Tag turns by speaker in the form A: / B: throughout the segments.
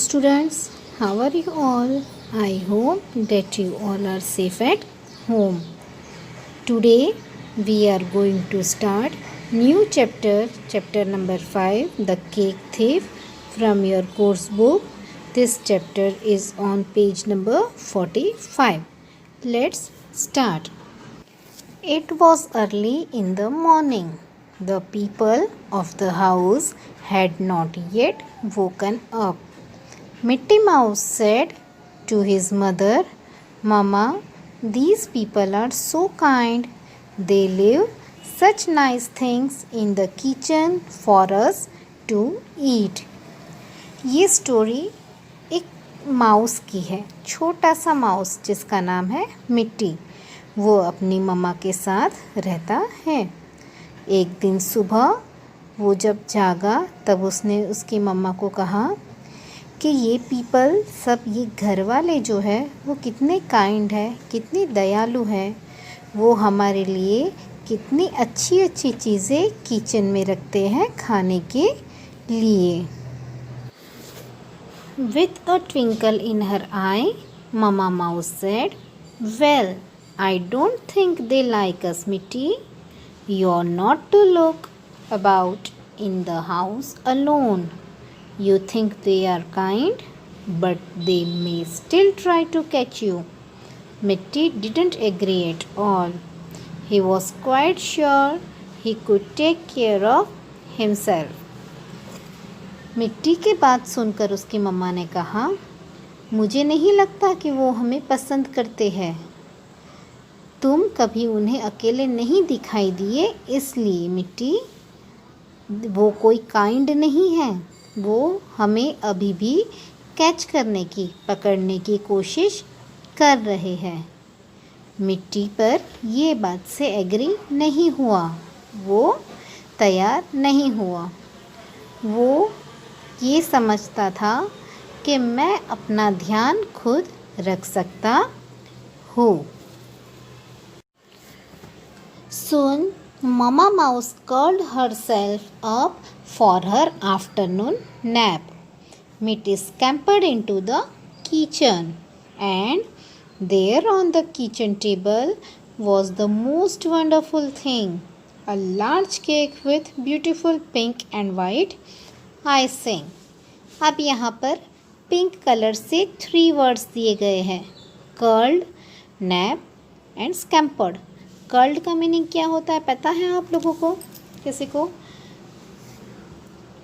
A: students, how are you all? I hope that you all are safe at home. Today we are going to start new chapter number 5, The Cake Thief, from your course book. This chapter is on page number 45. Let's start. It was early in the morning. The people of the house had not yet woken up. Mitty Mouse said to his mother, "Mama, these people are so kind. They leave such nice things in the kitchen for us to eat." ये story एक mouse की है, छोटा सा mouse जिसका नाम है मिट्टी। वो अपनी मम्मा के साथ रहता है। एक दिन सुबह वो जब जागा तब उसने उसकी मम्मा को कहा कि ये पीपल सब, ये घर वाले जो है वो कितने काइंड है, कितनी दयालु है। वो हमारे लिए कितनी अच्छी अच्छी चीज़ें किचन में रखते हैं खाने के लिए। With a twinkle in her eye, Mama Mouse said, "Well, I don't think they like us, Mitty. You're not to look about in the house alone. You think they are kind, but they may still try to catch you." Mitty didn't agree at all. He was quite sure he could take care of himself. मिट्टी की बात सुनकर उसकी मम्मा ने कहा, मुझे नहीं लगता कि वो हमें पसंद करते हैं। तुम कभी उन्हें अकेले नहीं दिखाई दिए, इसलिए मिट्टी वो कोई काइंड नहीं है। वो हमें अभी भी कैच करने की, पकड़ने की कोशिश कर रहे हैं। मिट्टी पर ये बात से एग्री नहीं हुआ, वो तैयार नहीं हुआ। वो ये समझता था कि मैं अपना ध्यान खुद रख सकता हूँ। Soon, Mama Mouse curled herself up for her afternoon nap. Mitty scampered into the kitchen, and there on the kitchen table was the most wonderful thing, a large cake with beautiful pink and white icing. अब यहाँ पर pink colour से 3 words दिए गए हैं, curled, nap and स्कैम्पर्ड। Curled का meaning क्या होता है पता है आप लोगों को? किसी को?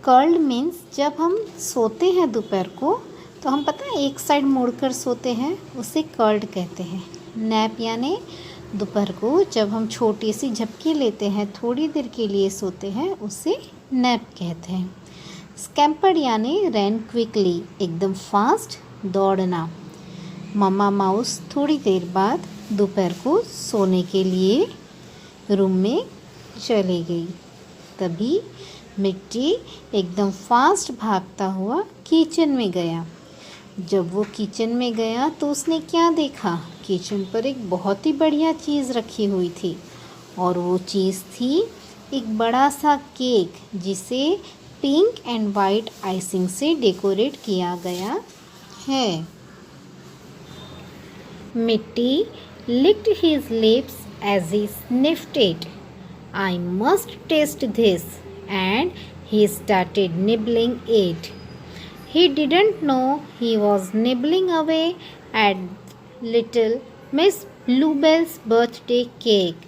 A: कर्ल्ड मीन्स जब हम सोते हैं दोपहर को तो हम पता है एक साइड मुड़कर सोते हैं, उसे कर्ल्ड कहते हैं। नैप यानी दोपहर को जब हम छोटी सी झपकी लेते हैं, थोड़ी देर के लिए सोते हैं, उसे नैप कहते हैं। स्कैम्पर्ड यानी रन क्विकली, एकदम फास्ट दौड़ना। मम्मा माउस थोड़ी देर बाद दोपहर को सोने के लिए रूम में चली गई। तभी मिट्टी एकदम फास्ट भागता हुआ किचन में गया। जब वो किचन में गया तो उसने क्या देखा? किचन पर एक बहुत ही बढ़िया चीज़ रखी हुई थी, और वो चीज़ थी एक बड़ा सा केक जिसे पिंक एंड वाइट आइसिंग से डेकोरेट किया गया है। मिट्टी licked his lips as he sniffed it. "I must taste this," and he started nibbling it. He didn't know he was nibbling away at little Miss Bluebell's birthday cake.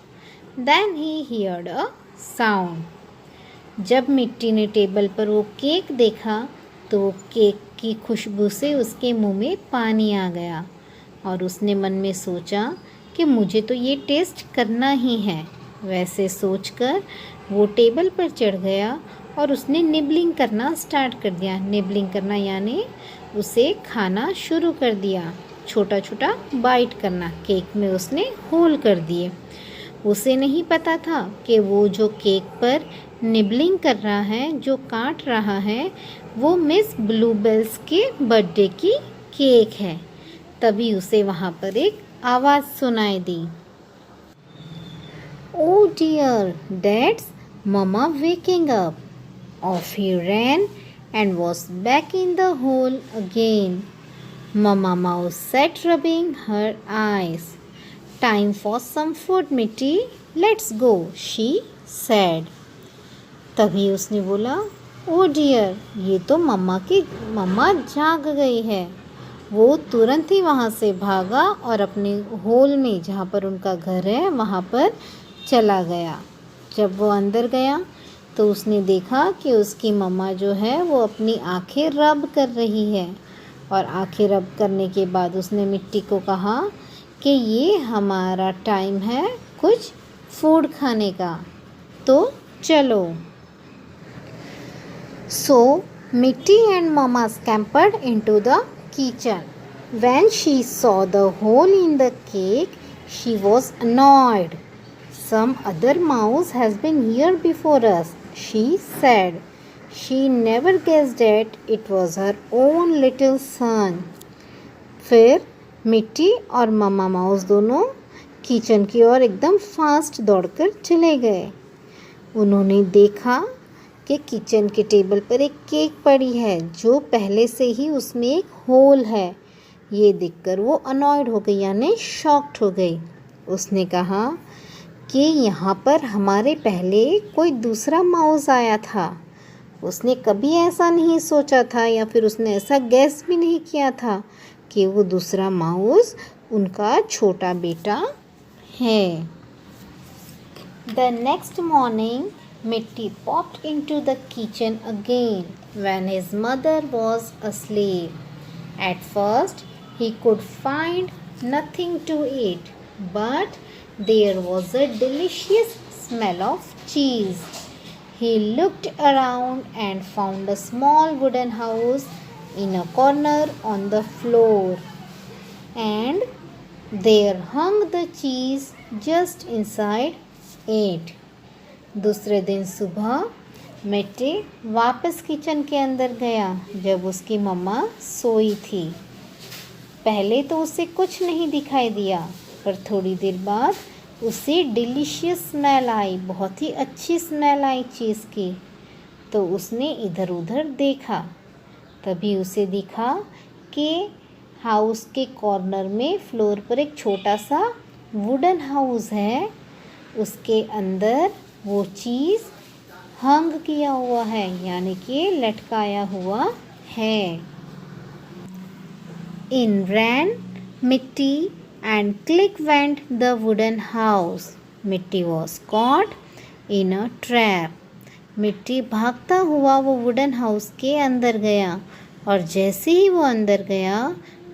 A: Then he heard a sound. जब मिट्टी ने table पर वो cake देखा तो वो cake की खुशबू से उसके मुंह में पानी आ गया, और उसने मन में सोचा कि मुझे तो ये टेस्ट करना ही है। वैसे सोचकर वो टेबल पर चढ़ गया और उसने निबलिंग करना स्टार्ट कर दिया। निबलिंग करना यानी उसे खाना शुरू कर दिया, छोटा छोटा बाइट करना। केक में उसने होल कर दिए। उसे नहीं पता था कि वो जो केक पर निबलिंग कर रहा है, जो काट रहा है, वो मिस ब्लूबेल्स के बर्थडे की केक है। तभी उसे वहाँ पर एक आवाज़ सुनाई दी, "Oh dear, that's Mama waking up." Off he ran and was back in the hole again. Mama Mouse sat rubbing her eyes. Time for some food, Mitty. Let's go, she said. तभी उसने बोला, ओ dear, ये तो मम्मा जाग गई है। वो तुरंत ही वहाँ से भागा और अपने होल में जहाँ पर उनका घर है वहाँ पर चला गया। जब वो अंदर गया तो उसने देखा कि उसकी मम्मा जो है वो अपनी आंखें रब कर रही है, और आंखें रब करने के बाद उसने मिट्टी को कहा कि ये हमारा टाइम है कुछ फूड खाने का, तो चलो। So Mitty and Mama scampered into the kitchen. When she saw the hole in the cake, she was annoyed. Some other mouse has been here before us, she said. She never guessed that it was her own little son. फिर मिट्टी और मम्मा mouse दोनों kitchen की ओर एकदम fast दौड़कर चले गए। उन्होंने देखा कि किचन के टेबल पर एक केक पड़ी है जो पहले से ही उसमें एक होल है। ये देखकर वो अनॉयड हो गई, यानी शॉक्ड हो गई। उसने कहा कि यहाँ पर हमारे पहले कोई दूसरा माउस आया था। उसने कभी ऐसा नहीं सोचा था या फिर उसने ऐसा गेस भी नहीं किया था कि वो दूसरा माउस उनका छोटा बेटा है। The next morning, Mitty popped into the kitchen again when his mother was asleep. At first, he could find nothing to eat, but there was a delicious smell of cheese. He looked around and found a small wooden house in a corner on the floor, and there hung the cheese just inside it. दूसरे दिन सुबह मिट्टी वापस kitchen के अंदर गया जब उसकी मम्मा सोई थी। पहले तो उसे कुछ नहीं दिखाई दिया, पर थोड़ी देर बाद उसे डिलीशियस स्मेल आई, बहुत ही अच्छी स्मेल आई चीज़ की। तो उसने इधर उधर देखा, तभी उसे दिखा कि हाउस के कॉर्नर में फ्लोर पर एक छोटा सा वुडन हाउस है, उसके अंदर वो चीज़ हंग किया हुआ है, यानी कि लटकाया हुआ है। In ran Mitty and click went the wooden house. Mitty was caught in a trap. मिट्टी भागता हुआ वो वुडन हाउस के अंदर गया, और जैसे ही वो अंदर गया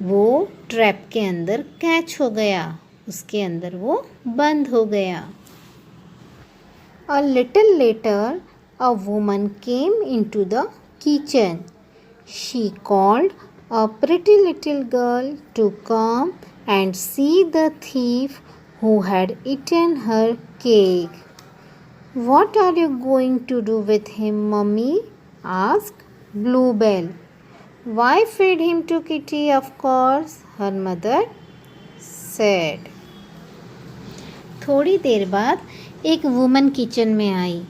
A: वो ट्रैप के अंदर कैच हो गया, उसके अंदर वो बंद हो गया। A little later, a woman came into the kitchen. She called a pretty little girl to come and see the thief who had eaten her cake. What are you going to do with him, Mummy? asked Bluebell. Why feed him to Kitty, of course, her mother said. थोड़ी देर बाद एक woman kitchen में आई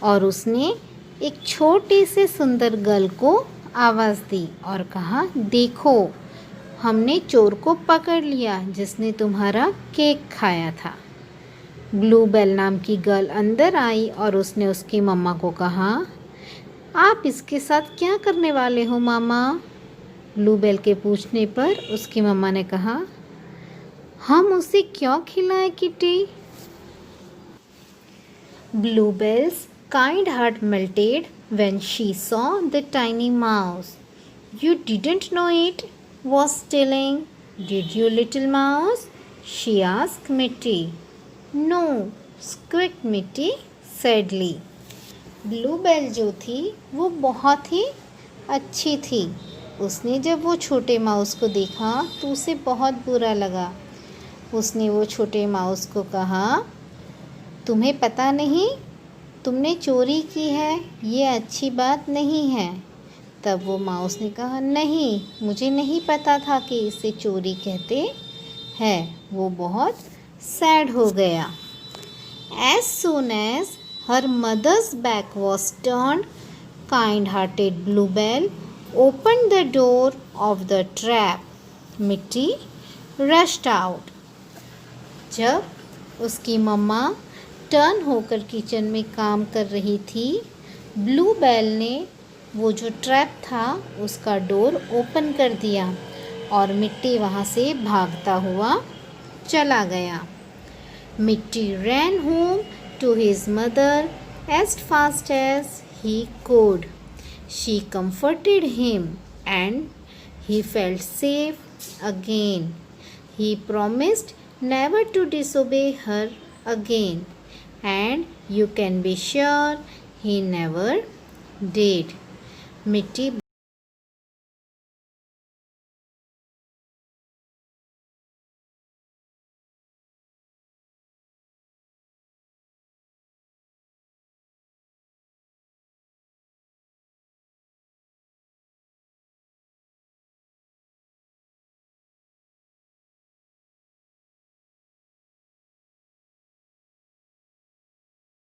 A: और उसने एक छोटी से सुंदर गर्ल को आवाज़ दी और कहा, देखो, हमने चोर को पकड़ लिया जिसने तुम्हारा केक खाया था। ब्लूबेल नाम की गर्ल अंदर आई और उसने उसकी मम्मा को कहा, आप इसके साथ क्या करने वाले हो मामा? ब्लूबेल के पूछने पर उसकी मम्मा ने कहा, हम उसे क्यों खिलाएं kitty? Bluebell's kind heart melted when she saw the tiny mouse. You didn't know it was stealing, did you, little mouse? She asked Mitty. No, squeaked Mitty sadly. Bluebell जो थी वो बहुत ही अच्छी थी। उसने जब वो छोटे माउस को देखा तो उसे बहुत बुरा लगा। उसने वो छोटे माउस को कहा, तुम्हें पता नहीं, तुमने चोरी की है, ये अच्छी बात नहीं है। तब वो माउस ने कहा, नहीं, मुझे नहीं पता था कि इसे चोरी कहते हैं। वो बहुत सैड हो गया। As soon as her mother's back was turned, kind-hearted Bluebell opened the door of the trap. मिट्टी rushed out. जब उसकी मम्मा टर्न होकर किचन में काम कर रही थी, ब्लूबेल ने वो जो ट्रैप था उसका डोर ओपन कर दिया और मिट्टी वहाँ से भागता हुआ चला गया. मिट्टी ran home to his mother as fast as he could. She comforted him and he felt safe again. He promised never to disobey her again, and you can be sure he never did. मिट्टी